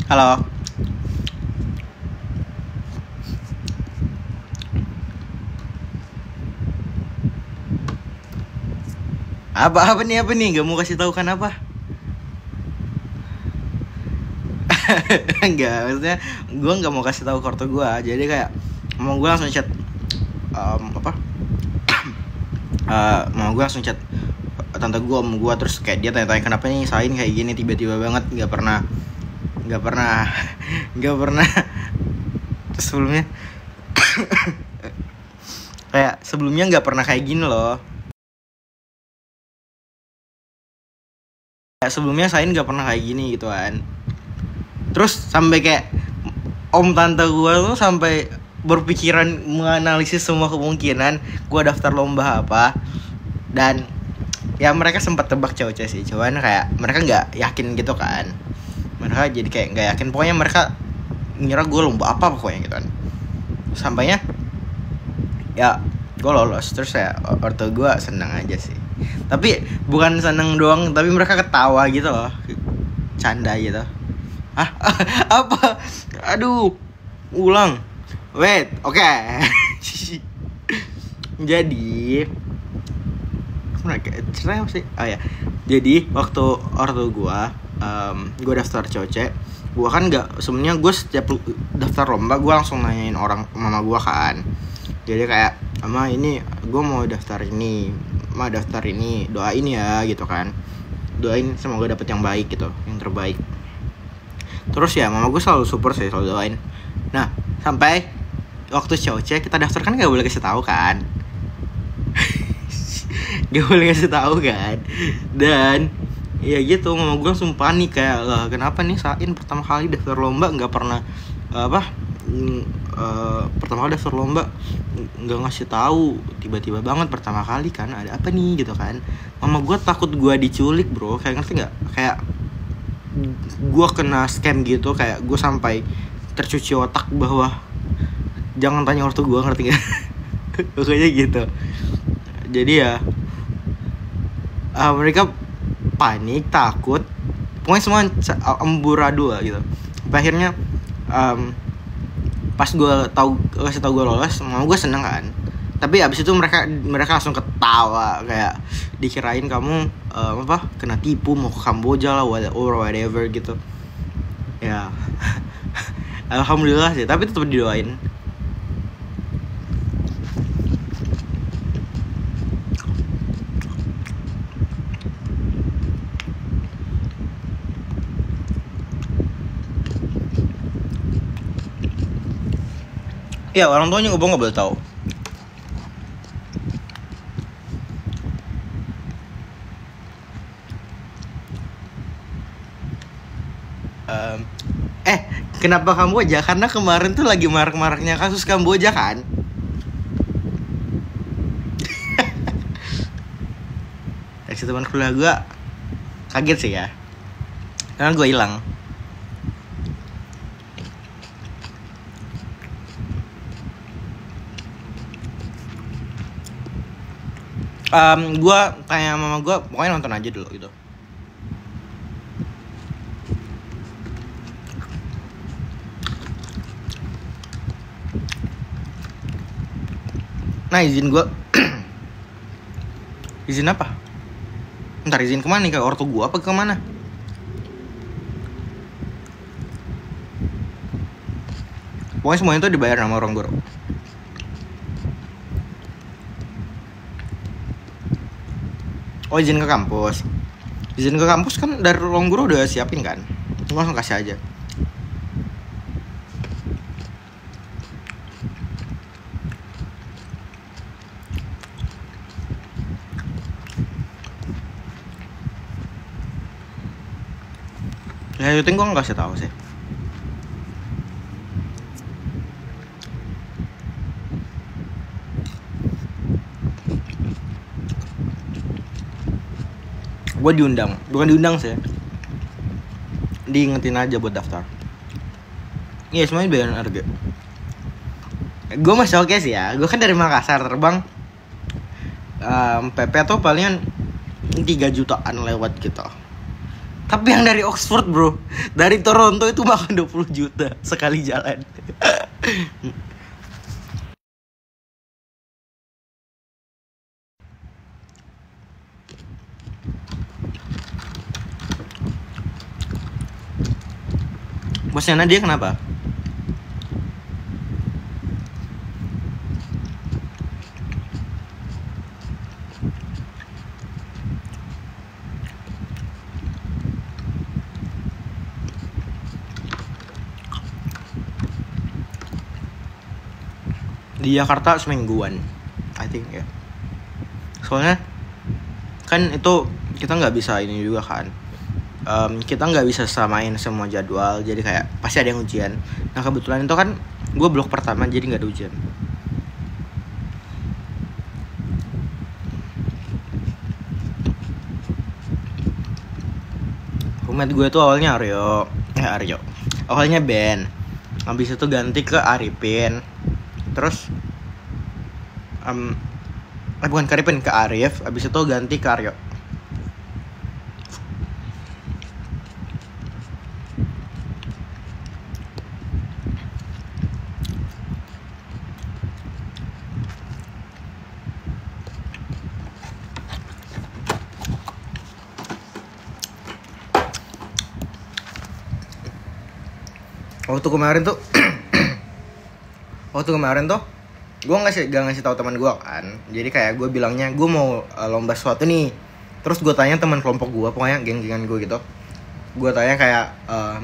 Halo. Apa nih? Gak mau kasih tahu kan apa? Enggak, maksudnya gue nggak mau kasih tahu kartu gue. Jadi kayak mau gue langsung chat mau gue langsung chat tante gue, om gue, terus kayak dia tanya-tanya kenapa nih Sain kayak gini tiba-tiba banget, nggak pernah sebelumnya kayak sebelumnya nggak pernah kayak gini loh. Kayak sebelumnya Sain nggak pernah kayak gini gitu kan. Terus sampai kayak om tante gue tuh sampai berpikiran menganalisis semua kemungkinan gue daftar lomba apa, dan ya mereka sempat tebak cewek sih, cuman kayak mereka nggak yakin gitu kan. Mereka jadi kayak nggak yakin, pokoknya mereka ngira gue lomba apa pokoknya gitu kan. Sampainya ya gue lolos, terus ya ortu gue senang aja sih. Tapi bukan seneng doang, tapi mereka ketawa gitu loh, canda gitu. Hah? Apa? Aduh, ulang. Wait, oke. Jadi cerai apa sih? Oh ya. Jadi waktu ortu gue daftar cewek, gue kan nggak, sebenarnya gue setiap daftar lomba gue langsung nanyain orang mama gue kan. Jadi kayak, mama ini gue mau daftar ini, mama daftar ini, doain ya gitu kan. Doain semoga dapet yang baik gitu, yang terbaik. Terus ya mama gue selalu support sih, selalu doain. Nah sampai waktu cewek kita daftar kan nggak boleh kasih tahu kan. Gak boleh ngasih tahu kan. Dan ya gitu, mama gue langsung panik kayak, lah kenapa nih Sain pertama kali daftar lomba nggak pernah pertama kali daftar lomba nggak ngasih tahu, tiba-tiba banget pertama kali kan, ada apa nih gitu kan. Mama gue takut gue diculik bro, kayak ngerti nggak, kayak gue kena scam gitu, kayak gue sampai tercuci otak bahwa jangan tanya ortu gue, ngerti nggak? Pokoknya gitu. Jadi ya mereka panik, takut, pokoknya semua amburadul lah gitu. Sampai akhirnya pas gue kasih tau gue lolos, mau gue seneng kan. Tapi abis itu mereka langsung ketawa, kayak dikirain kamu kena tipu mau ke Kamboja lah, or whatever gitu. Ya alhamdulillah sih, tapi tetap didoain. Ya orang tuanya gue nggak boleh tahu. Kenapa Kamboja? Karena kemarin tuh lagi marak-maraknya kasus Kamboja kan. Dari teman kuliah gue kaget sih ya, karena gue hilang. Gue kayak mama gue, pokoknya nonton aja dulu gitu. Nah izin gue izin apa? Ntar izin kemana nih, ke ortu gue apa kemana? Pokoknya semuanya itu dibayar sama orang guru. Oh izin ke kampus. Izin ke kampus kan dari ruang guru udah siapin kan, gue langsung kasih aja. Ya syuting gue nggak kasih tahu sih. Gue diundang, bukan diundang sih, diingetin aja buat daftar. Iya semuanya bayaran harga. Gue masih oke sih ya, gue kan dari Makassar terbang PP tuh palingan 3 jutaan lewat gitu. Tapi yang dari Oxford bro, dari Toronto itu makan 20 juta sekali jalan. Bosnya Nadia kenapa? Di Jakarta semingguan, I think ya. Soalnya kan itu kita nggak bisa ini juga kan. Kita nggak bisa samain semua jadwal, jadi kayak pasti ada yang ujian. Nah kebetulan itu kan gue blok pertama, jadi nggak ada ujian. Roommate gue tuh awalnya Aryo. Awalnya Ben, habis itu ganti ke Arifin, terus bukan ke Arifin, ke Arif, habis itu ganti ke Aryo. Waktu kemarin tuh gue gak ngasih tahu teman gue kan, jadi kayak gue bilangnya gue mau lomba sesuatu nih. Terus gue tanya teman kelompok gue, pokoknya geng-gengan gue gitu, gue tanya kayak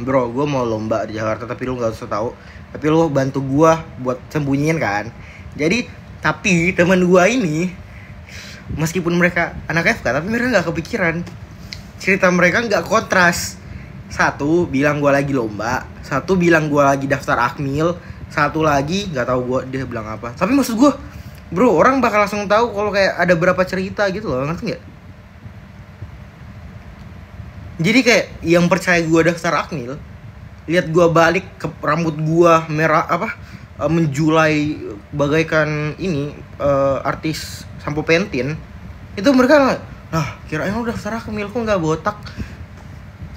bro gue mau lomba di Jakarta tapi lu nggak usah tahu, tapi lu bantu gue buat sembunyiin kan. Jadi tapi teman gue ini meskipun mereka anak FK tapi mereka nggak kepikiran, cerita mereka nggak kontras. Satu bilang gue lagi lomba, satu bilang gue lagi daftar akmil, satu lagi nggak tahu gue dia bilang apa. Tapi maksud gue, bro, orang bakal langsung tahu kalau kayak ada berapa cerita gitu loh, ngerti nggak? Jadi kayak yang percaya gue daftar akmil, lihat gue balik ke rambut gue merah menjulai bagaikan ini artis sampo pentin, itu mereka kirain lu daftar akmil kok nggak botak.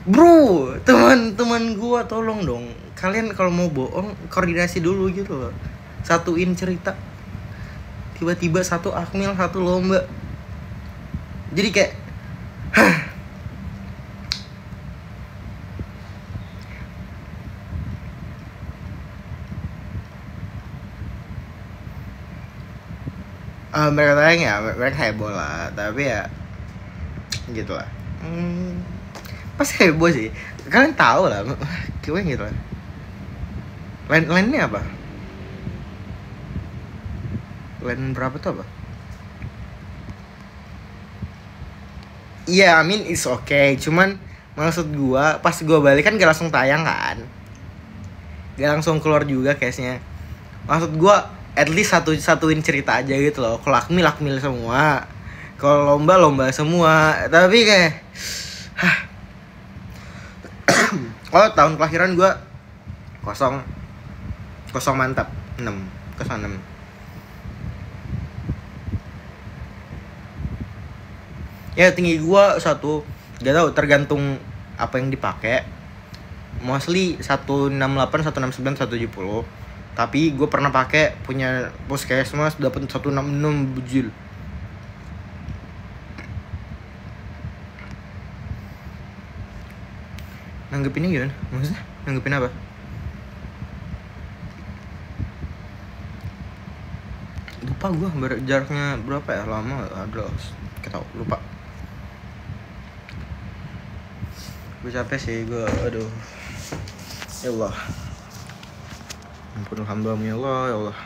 Bro, teman-teman gua tolong dong. Kalian kalau mau bohong koordinasi dulu gitu loh. Satuin cerita. Tiba-tiba satu akmil, satu lomba. Jadi kayak mereka tanya ya, mereka heboh lah. Tapi ya gitu lah. Pas heboh sih, kalian tahu lah, kayak gitu lah. Lainnya apa? Lain berapa tuh apa? Iya, I mean it's okay. Cuman maksud gua pas gua balik kan gak langsung tayang kan, gak langsung keluar juga case-nya. Maksud gua at least satuin cerita aja gitu loh. Kalau akmil semua, kalau lomba semua. Tapi kayak oh tahun kelahiran gue 0 mantap 6 06. Ya tinggi gue satu gak tahu tergantung apa yang dipakai, mostly 168 169 170. Tapi gue pernah pakai punya puskesmas dapat 166 bujil. Nanggepinnya gimana? Maksudnya nanggepin apa? Lupa gue jaraknya berapa ya, lama ada kita lupa. Gue capek sih gue, aduh ya Allah, ampun hambamu ya Allah, ya Allah.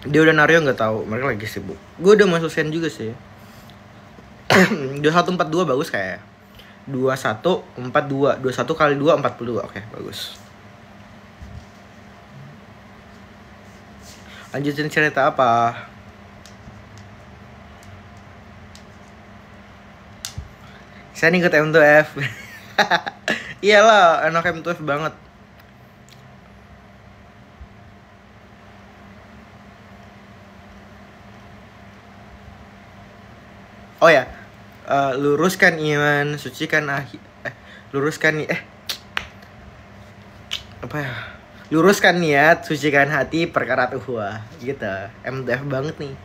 Dia udah Nario nggak tahu, mereka lagi sibuk. Gue udah masuk sen juga sih. 2142 bagus kayak 2142 21 kali 2 42. Oke, bagus. Lanjutin cerita apa? Saya ikut M2F. Iyalah, anak M2F banget. Oh ya, luruskan iman, sucikan luruskan apa ya? Luruskan niat, sucikan hati, perkara uhwah. Gitu. MTF banget nih.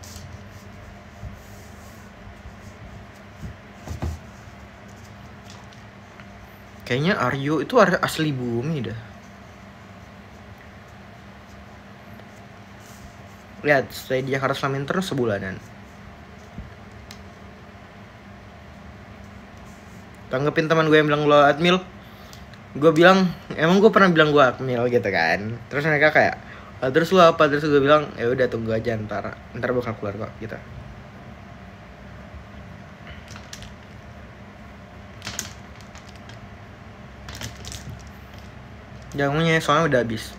Kayaknya Aryo itu asli bumi dah. Lihat, stay di Jakarta selama ini terus sebulanan. Tanggepin teman gue yang bilang lo admil. Gue bilang, emang gue pernah bilang gue admil gitu kan. Terus mereka kayak, terus lo apa? Terus gue bilang, ya udah tunggu aja ntar bakal keluar kok gitu. Jamunya soalnya udah habis.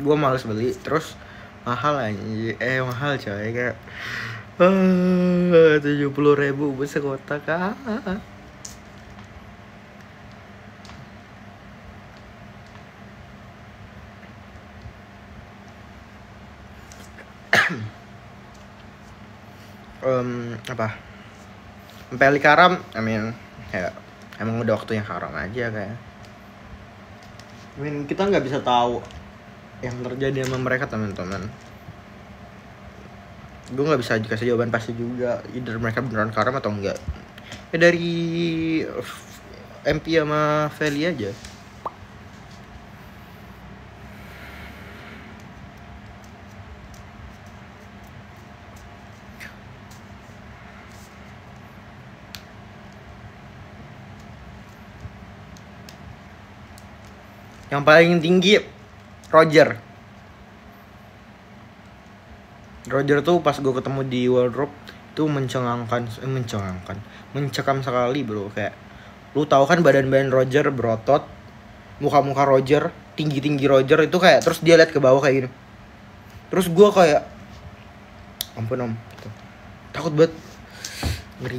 Gue males beli, terus mahal aja, mahal coy kayak 70.000 buat sekotak apa Peli karam, ya emang udah waktunya karam aja kayak. Kita nggak bisa tahu yang terjadi sama mereka teman-teman. Gue nggak bisa dikasih jawaban pasti juga, either mereka beneran karam atau enggak. Ya dari MP sama Feli aja. Yang paling tinggi Roger tuh pas gue ketemu di wardrobe tuh mencengangkan, mencekam sekali bro. Kayak lu tahu kan badan Roger berotot, muka Roger tinggi Roger itu kayak, terus dia lihat ke bawah kayak gini. Terus gue kayak ampun om gitu. Takut banget, ngeri.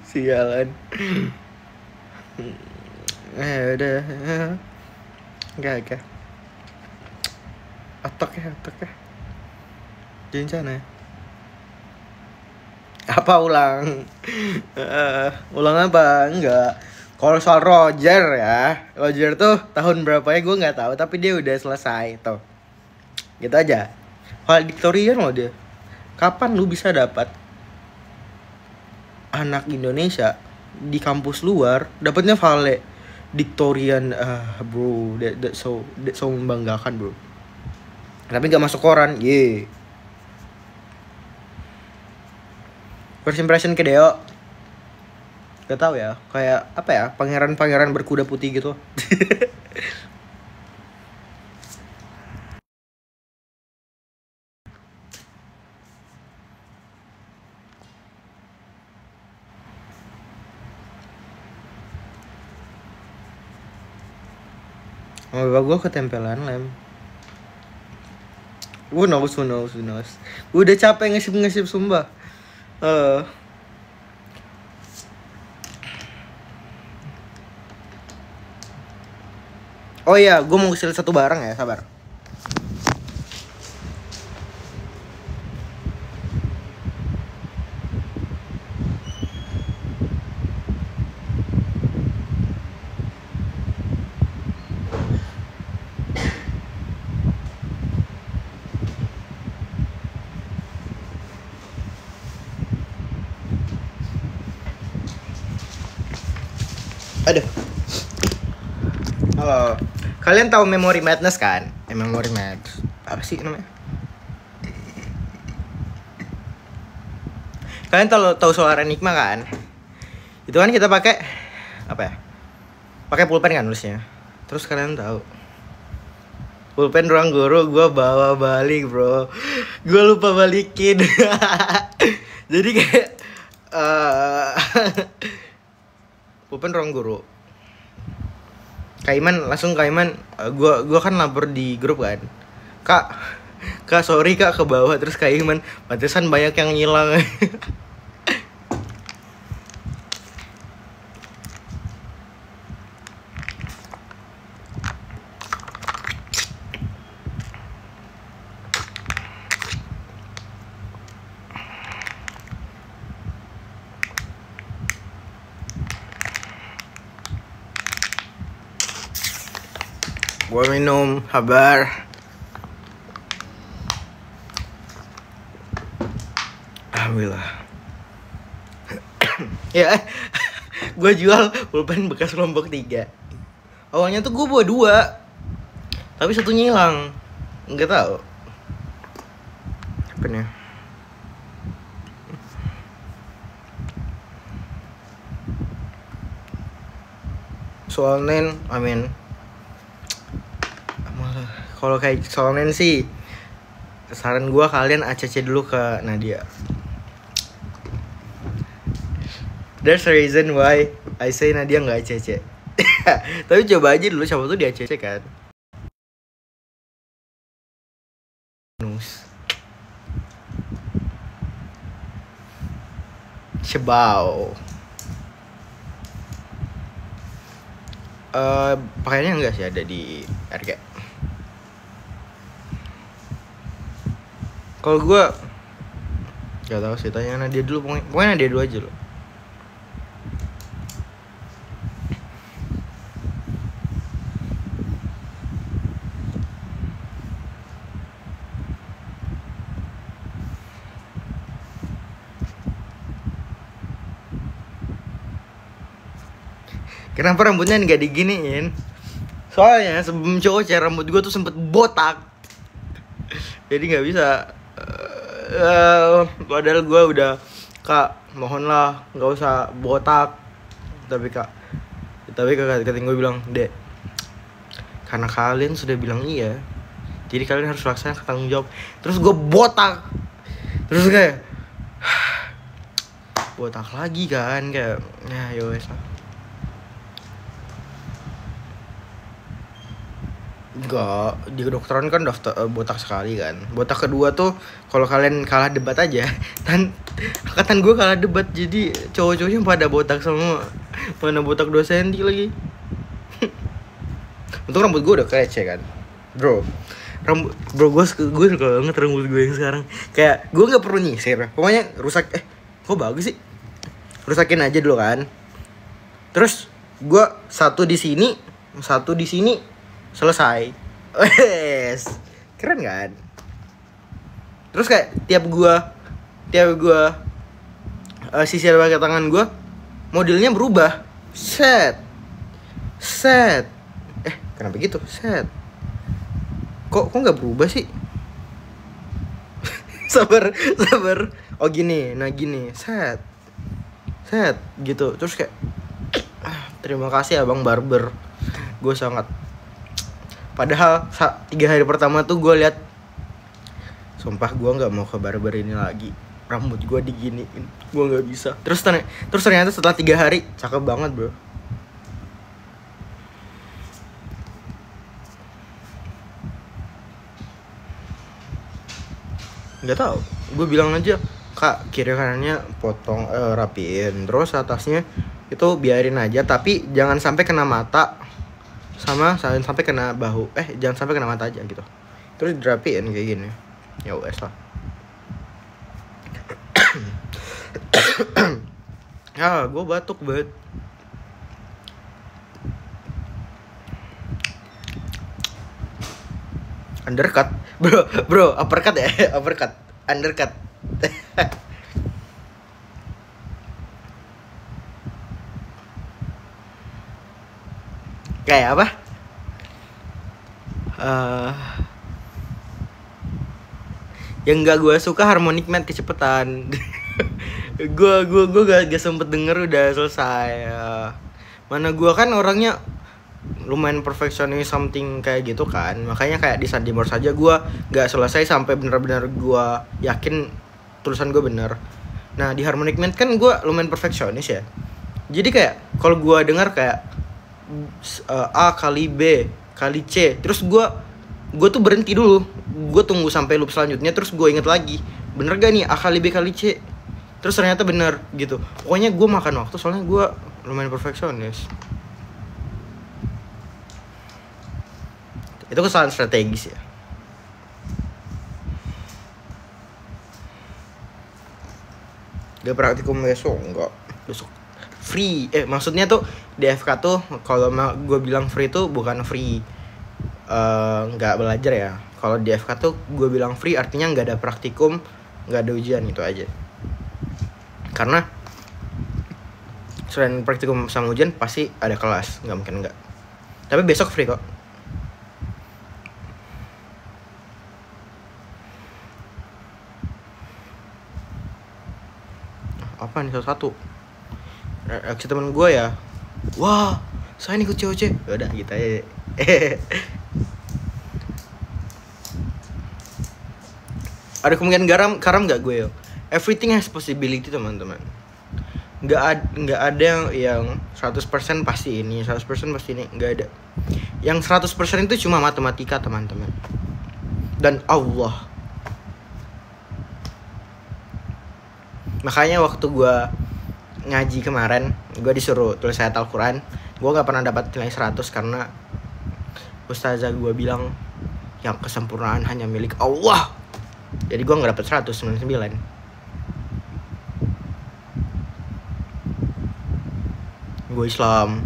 Sialan. Udah. Enggak. Otak ya. Jangan ya. Apa ulang? Ulang apa? Enggak. Kalau soal Roger tuh tahun berapanya gue nggak tahu, tapi dia udah selesai tuh. Gitu aja. Valedictorian loh dia. Kapan lu bisa dapat anak Indonesia di kampus luar dapatnya valedictorian, bro, that so membanggakan bro. Tapi nggak masuk koran, First impression ke Deo, gak tahu ya, kayak apa ya, pangeran berkuda putih gitu. Sama bapak gue ketempelan lem. Who knows. Gue udah capek ngesip sumpah. Oh iya, gue mau usil satu barang ya, sabar. Aduh. Halo. Kalian tahu Memory Madness kan? Memory Madness apa sih namanya? Kalian tahu Solar Enigma kan? Itu kan kita pakai apa ya? Pakai pulpen kan nulisnya. Terus kalian tahu pulpen ruang guru gue bawa balik bro. Gue lupa balikin. Jadi kayak pulpen ruang guru. Kaiman gue kan lapor di grup kan. Kak sorry kak ke bawah. Terus Kaiman pantesan banyak yang ngilang. Gua minum habar. Alhamdulillah. Ya, gue jual pulpen bekas Lombok 3. Awalnya tuh gue bawa 2, tapi satunya hilang. Nggak tahu. Apa nih? Soal nen, amin. Kalau kayak soal nen sih, saran gue kalian ACC dulu ke Nadia. There's a reason why I say Nadia nggak ACC. Tapi coba aja dulu, siapa tuh di ACC kan. Sebau. Pakaiannya enggak sih ada di RG. Kalau gue gak tahu sih, tanya Nadia dulu, pokoknya Nadia dulu aja loh. Kenapa rambutnya nggak diginiin? Soalnya sebelum cowok rambut gue tuh sempet botak, jadi nggak bisa. Padahal gue udah, kak mohonlah nggak usah botak. Tapi kakak gue bilang, dek, karena kalian sudah bilang iya, jadi kalian harus laksanakan tanggung jawab. Terus gue botak, terus kayak botak lagi kan, kayak ya yowes lah. Enggak, di kedokteran kan daftar botak sekali kan. Botak kedua tuh kalau kalian kalah debat aja. Angkatan gue kalah debat, jadi cowok-cowoknya pada botak semua. Mana botak 2 cm lagi. Untung rambut gue udah kece kan. Bro, gue suka banget rambut gue yang sekarang. Kayak gue nggak perlu nyisir. Pokoknya rusak, kok bagus sih. Rusakin aja dulu kan. Terus gue satu di sini, selesai. Wes, keren kan? Terus kayak tiap gua sisir pakai tangan gua, modelnya berubah. Set. Kenapa gitu? Set. Kok nggak berubah sih? sabar. Oh gini, nah gini. Set gitu. Terus kayak terima kasih abang barber. Gue sangat. Padahal 3 hari pertama tuh gue lihat, sumpah gue nggak mau ke barber ini lagi. Rambut gue diginiin, gue nggak bisa. Terus ternyata setelah 3 hari cakep banget bro. Nggak tahu, gue bilang aja, kak kiri kanannya potong, rapiin. Terus atasnya itu biarin aja, tapi jangan sampai kena mata. Jangan sampai kena bahu, jangan sampai kena mata aja gitu. Terus dirapiin kayak gini. Ya wes lah. Ya gue batuk banget. Undercut bro uppercut ya. Uppercut undercut. Kayak apa? eh yang nggak gue suka harmonic mat kecepetan. gue gak sempet denger udah selesai. Mana gue kan orangnya lumayan perfeksionis something kayak gitu kan, makanya kayak di Sandimor saja gue nggak selesai sampai benar-benar gue yakin tulisan gue bener. Nah di harmonic mat kan gue lumayan perfeksionis ya, jadi kayak kalau gue dengar kayak A kali B kali C, terus gue tuh berhenti dulu, gue tunggu sampai loop selanjutnya, terus gue inget lagi bener gak nih A kali B kali C, terus ternyata bener gitu. Pokoknya gue makan waktu soalnya gue lumayan perfeksionis. Itu kesalahan strategis ya. Gak praktikum besok, enggak. Besok free. Maksudnya tuh di FK tuh kalau gue bilang free tuh bukan free nggak belajar ya. Kalau di FK tuh gue bilang free artinya nggak ada praktikum, nggak ada ujian, itu aja. Karena selain praktikum sama ujian pasti ada kelas, nggak mungkin nggak. Tapi besok free kok. Apa nih satu-satu? Reaksi temen gue ya, wah saya ikut COC. Udah gitu aja. Ada kemungkinan karam nggak gue yo? Everything has possibility teman-teman. Nggak ada yang 100% pasti ini, 100% pasti ini, nggak ada. Yang 100% itu cuma matematika teman-teman. Dan Allah. Makanya waktu gue ngaji kemarin, gue disuruh tulis ayat Al-Quran, gue gak pernah dapat nilai 100 karena ustazah gue bilang yang kesempurnaan hanya milik Allah. Jadi gue gak dapet 199. Gue Islam.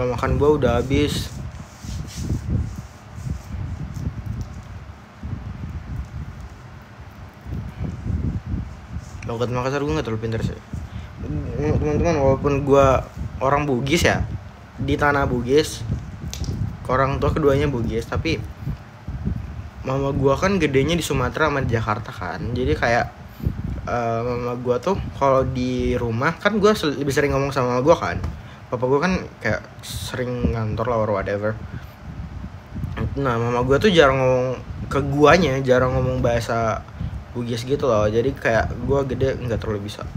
Makan gue udah habis. Logat Makassar gue gak terlalu pintar sih teman-teman, walaupun gue orang Bugis ya, di tanah Bugis, orang tua keduanya Bugis, tapi mama gue kan gedenya di Sumatera sama di Jakarta kan. Jadi kayak mama gue tuh kalau di rumah kan gue lebih sering ngomong sama mama gue kan. Papa gue kan kayak sering ngantor lah or whatever. Nah mama gue tuh jarang ngomong ke guanya, jarang ngomong bahasa Bugis gitu loh. Jadi kayak gue gede nggak terlalu bisa.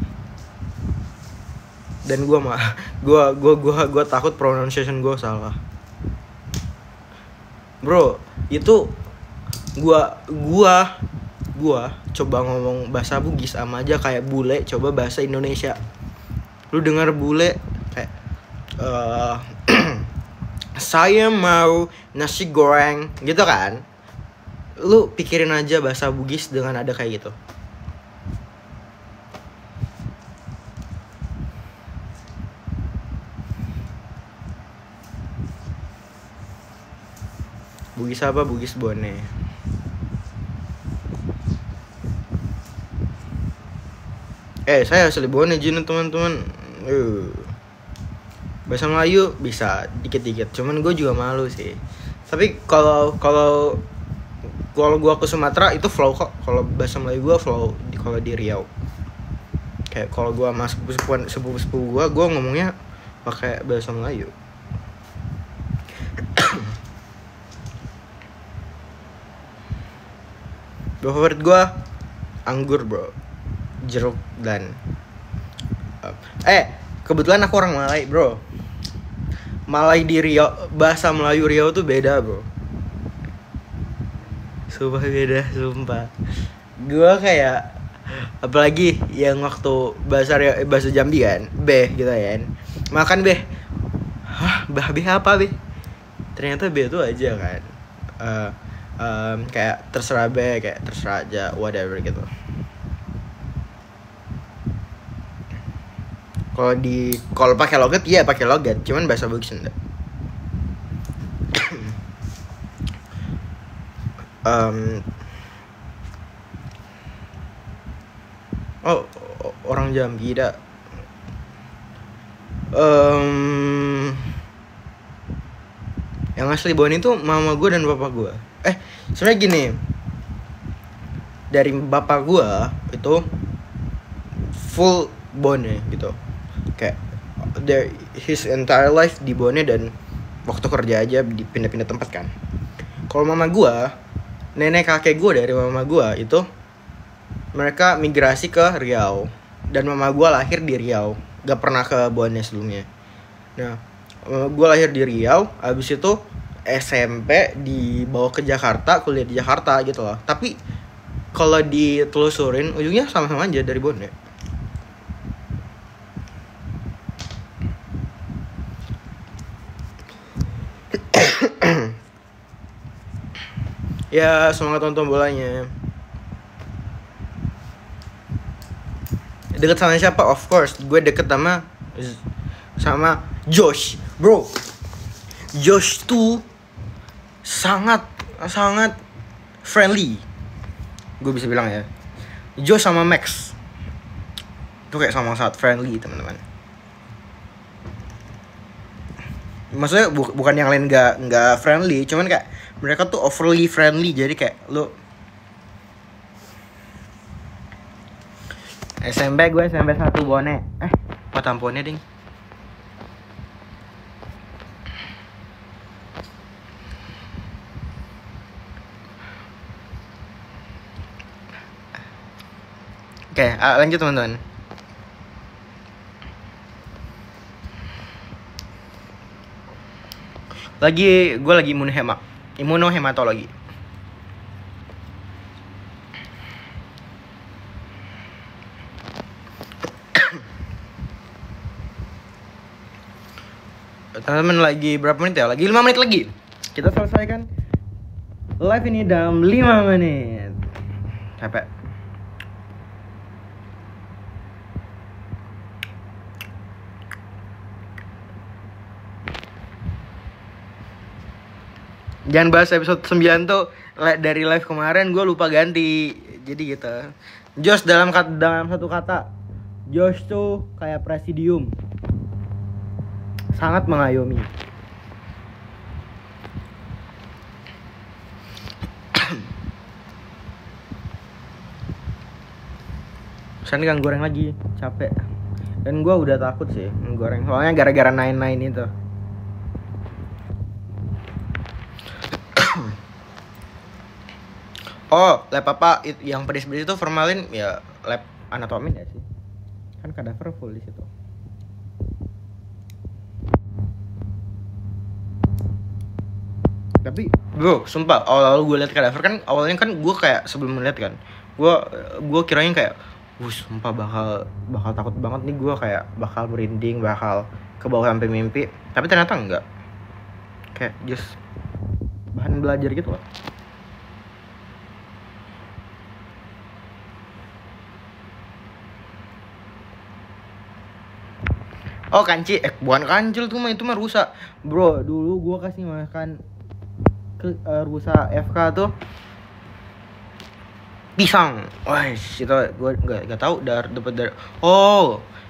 Dan gue takut pronunciation gue salah. Bro, itu gue coba ngomong bahasa Bugis sama aja kayak bule coba bahasa Indonesia. Lu dengar bule kayak saya mau nasi goreng gitu kan. Lu pikirin aja bahasa Bugis dengan ada kayak gitu. Bugis apa? Bugis Bone. Saya asli Bone Jin teman-teman. Bahasa Melayu bisa dikit-dikit, cuman gue juga malu sih. Tapi kalau gue ke Sumatera itu flow kok. Kalau bahasa Melayu gue flow kalau di Riau. Kayak kalau gue sama sepupu gue ngomongnya pakai bahasa Melayu. Favorit gue anggur bro, jeruk dan kebetulan aku orang Malay bro. Malay di Riau, bahasa Melayu Riau tuh beda bro. Sumpah beda, sumpah. Gue kayak apalagi yang waktu bahasa Jambi kan, beh gitu kan. Makan beh. Hah, beh apa beh? Ternyata beh itu aja kan. Kayak terserah beh, kayak terserah aja, whatever gitu. Kalau pakai logat iya pakai logat, cuman bahasa Bugis enggak. Em, oh, orang Jambi dah. Yang asli Bone itu mama gue dan bapak gue. Sebenarnya gini, dari bapak gue itu full Bone gitu, kayak his entire life di Bone dan waktu kerja aja dipindah-pindah tempat kan. Kalau mama gue, nenek kakek gue dari mama gue itu mereka migrasi ke Riau, dan mama gue lahir di Riau, gak pernah ke Bone sebelumnya. Nah, gue lahir di Riau, abis itu SMP dibawa ke Jakarta, kuliah di Jakarta gitu loh. Tapi kalau ditelusurin ujungnya sama-sama aja dari Bone. Ya semangat nonton bolanya. Deket sama siapa? Of course, gue deket sama Josh, bro. Josh tuh sangat friendly, gue bisa bilang ya. Josh sama Max tuh kayak sama sangat friendly, teman-teman. Maksudnya bukan yang lain nggak friendly, cuman kayak mereka tuh overly friendly. Jadi kayak lo SMP 1 Bone. Apa tamponnya ding? Oke, lanjut teman-teman. Gue lagi imunohematologi. Teman-teman, lagi berapa menit ya? Lagi 5 menit lagi. Kita selesaikan live ini dalam 5 menit. Capek. Jangan bahas episode 9 tuh, dari live kemarin gue lupa ganti. Jadi gitu. Josh dalam satu kata, Josh tuh kayak presidium, sangat mengayomi. Sekarang kan goreng lagi, capek. Dan gue udah takut sih goreng, soalnya gara-gara 9 itu. Oh, lab apa yang pedis-pedis itu formalin ya, lab anatomi ya sih. Kan kadaver full di situ. Tapi bro, sumpah awal gue liat kadaver kan, awalnya kan gue kayak sebelum melihat kan, gue kiranya kayak, sumpah bakal takut banget nih, gue kayak bakal merinding, bakal ke bawah sampai mimpi. Tapi ternyata enggak, kayak just bahan belajar gitu loh. Oh kanci, bukan kancil tuh mah, itu mah rusa. Bro, dulu gue kasih makan ke rusa FK tuh pisang. Wah, itu gue nggak tahu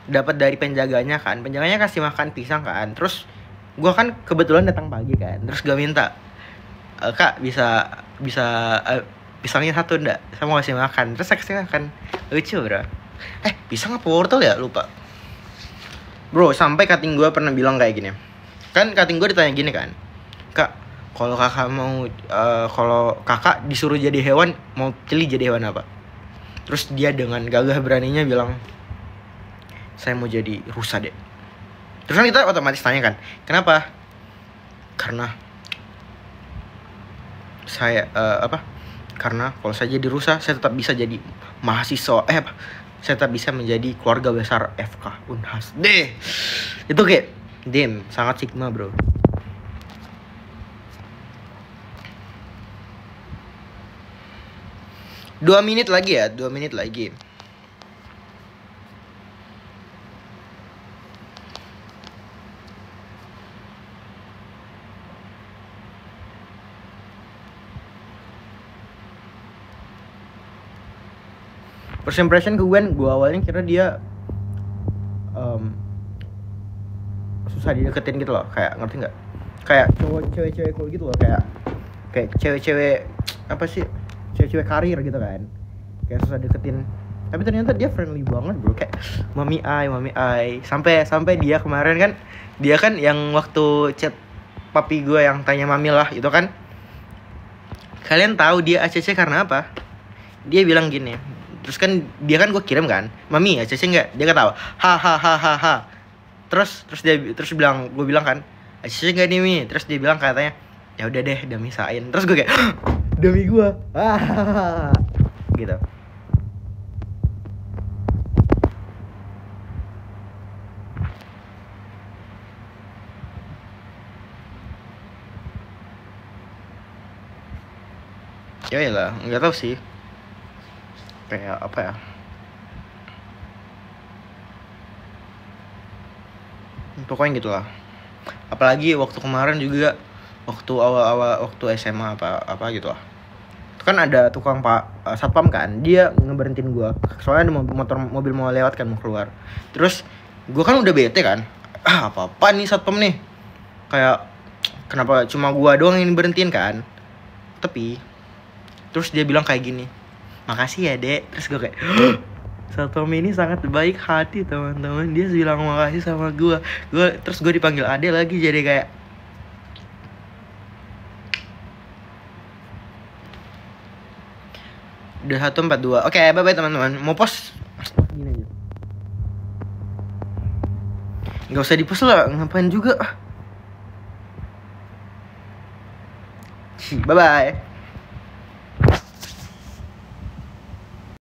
dapat dari penjaganya kan. Penjaganya kasih makan pisang kan. Terus gue kan kebetulan datang pagi kan. Terus gue minta, Kak bisa pisangnya 1 ndak? Saya mau kasih makan. Terus saya kasih makan. Lucu bro. Pisang apa wortel ya, lupa. Bro, sampai kating gue pernah bilang kayak gini. Kan kating gue ditanya gini kan, Kak, kalau kakak disuruh jadi hewan, mau pilih jadi hewan apa? Terus dia dengan gagah beraninya bilang, saya mau jadi rusa deh. Terus kan kita otomatis tanya kan, kenapa? Karena saya karena kalau saya jadi rusa, saya tetap bisa jadi mahasiswa, saya tetap bisa menjadi keluarga besar FK Unhas deh. Itu kayak sangat sigma bro. Dua menit lagi. First impression ke gue awalnya kira dia susah dideketin gitu loh, kayak ngerti nggak, kayak cewek-cewek cool gitu loh, kayak cewek-cewek apa sih, cewek-cewek karir gitu kan, kayak susah deketin. Tapi ternyata dia friendly banget bro, kayak mami ai. Sampai dia kemarin kan, dia kan yang waktu chat papi gue yang tanya mami lah itu kan, kalian tahu dia ACC karena apa? Dia bilang gini, terus kan dia kan gue kirim kan, mami ACC nggak? Dia nggak tahu, ha. Terus bilang, gue bilang kan, ACC nggak nih Mi? Terus dia bilang katanya, ya udah deh, udah misain. Terus gue kayak, demi gue, gitu. Ya lah, nggak tahu sih, kayak apa ya, pokoknya gitulah. Apalagi waktu kemarin juga, waktu awal waktu SMA apa gitu lah, itu kan ada tukang satpam kan, dia ngeberhentiin gue soalnya ada mobil mau lewat kan, mau keluar. Terus gue kan udah bete kan, apa nih satpam nih, kayak kenapa cuma gue doang yang berhentiin kan. Tapi terus dia bilang kayak gini, makasih ya dek. Terus gue kayak, satpam ini sangat baik hati teman-teman, dia bilang makasih sama gue. Terus gue dipanggil ade lagi, jadi kayak udah 142. Oke, bye bye teman-teman. Mau post gini aja, nggak usah di post lah, ngapain juga. Bye bye.